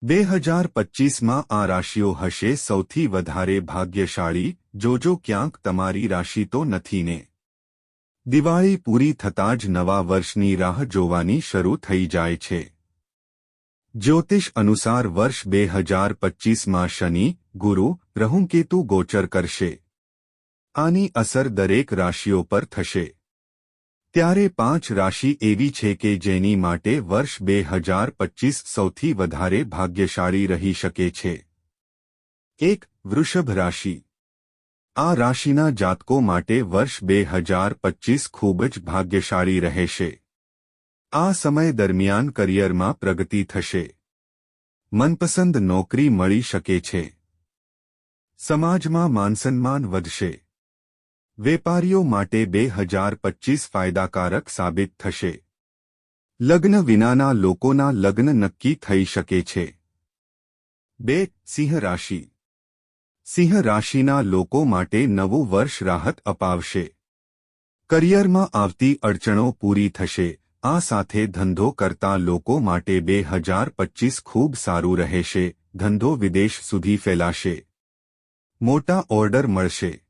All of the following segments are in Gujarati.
2025માં આ રાશિઓ હશે સૌથી વધારે ભાગ્યશાળી. જોજો ક્યાંક તમારી રાશિ તો નથી ને. દિવાળી પૂરી થતાં જ નવા વર્ષની રાહ જોવાની શરૂ થઈ જાય છે. જ્યોતિષ અનુસાર વર્ષ 2025માં શનિ, ગુરુ, રાહુ-કેતુ ગોચર કરશે. આની અસર દરેક રાશિઓ પર થશે. ત્યારે 5 રાશિ એવી છે કે જેની માટે વર્ષ 2025 સૌથી વધારે ભાગ્યશાળી રહી શકે છે. 1. વૃષભ રાશિ. આ રાશિના જાતકો માટે વર્ષ 2025 ખૂબ જ ભાગ્યશાળી રહેશે. આ સમય દરમિયાન કરિયરમાં પ્રગતિ થશે. મનપસંદ નોકરી મળી શકે છે. સમાજમાં માનસન્માન વધશે. વેપારીઓ માટે 2025 ફાયદાકારક સાબિત થશે. લગ્ન વિનાના લોકોના લગ્ન નક્કી થઈ શકે છે. 2. સિંહ રાશિ. સિંહ રાશિના લોકો માટે નવું વર્ષ રાહત અપાવશે. કરિયરમાં આવતી અડચણો પૂરી થશે. આ સાથે ધંધો કરતા લોકો માટે 2025 ખૂબ સારું રહેશે. ધંધો વિદેશ સુધી ફેલાશે. મોટા ઓર્ડર મળશે.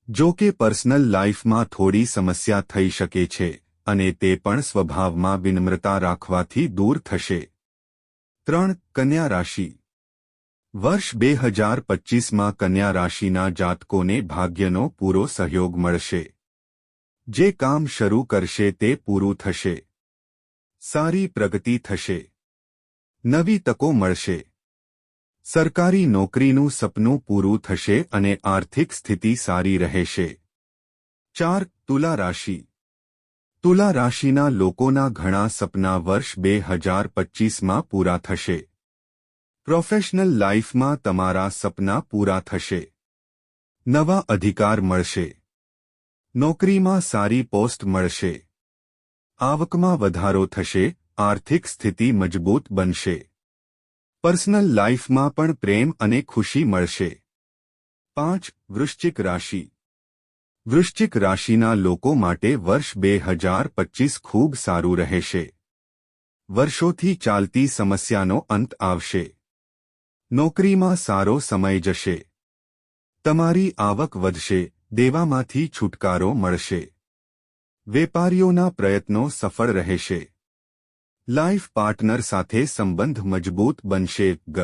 જો કે પર્સનલ લાઇફમાં થોડી સમસ્યા થઈ શકે છે અને તે પણ સ્વભાવમાં વિનમ્રતા રાખવાથી દૂર થશે. 3. કન્યા રાશિ. વર્ષ 2025માં કન્યા રાશિના જાતકોને ભાગ્યનો પૂરો સહયોગ મળશે. જે કામ શરૂ કરશે તે પૂરું થશે. સારી પ્રગતિ થશે. નવી તકો મળશે. સરકારી નોકરીનું સપનું પૂરું થશે અને આર્થિક સ્થિતિ સારી રહેશે. 4. તુલા રાશિ. તુલા રાશિના લોકોના ઘણા સપના વર્ષ 2025માં પૂરા થશે. પ્રોફેશનલ લાઇફમાં તમારા સપના પૂરા થશે. નવા અધિકાર મળશે. નોકરીમાં સારી પોસ્ટ મળશે. આવકમાં વધારો થશે. આર્થિક સ્થિતિ મજબૂત બનશે. પર્સનલ લાઇફમાં પણ પ્રેમ અને ખુશી મળશે. 5. વૃશ્ચિક રાશિ. વૃશ્ચિક રાશિના લોકો માટે વર્ષ 2025 ખૂબ સારું રહેશે. વર્ષોથી ચાલતી સમસ્યાનો અંત આવશે. નોકરીમાં સારો સમય જશે. તમારી આવક વધશે. દેવામાંથી છુટકારો મળશે. વેપારીઓના પ્રયત્નો સફળ રહેશે. લાઇફ પાર્ટનર સાથે સંબંધ મજબૂત બનશે. ગ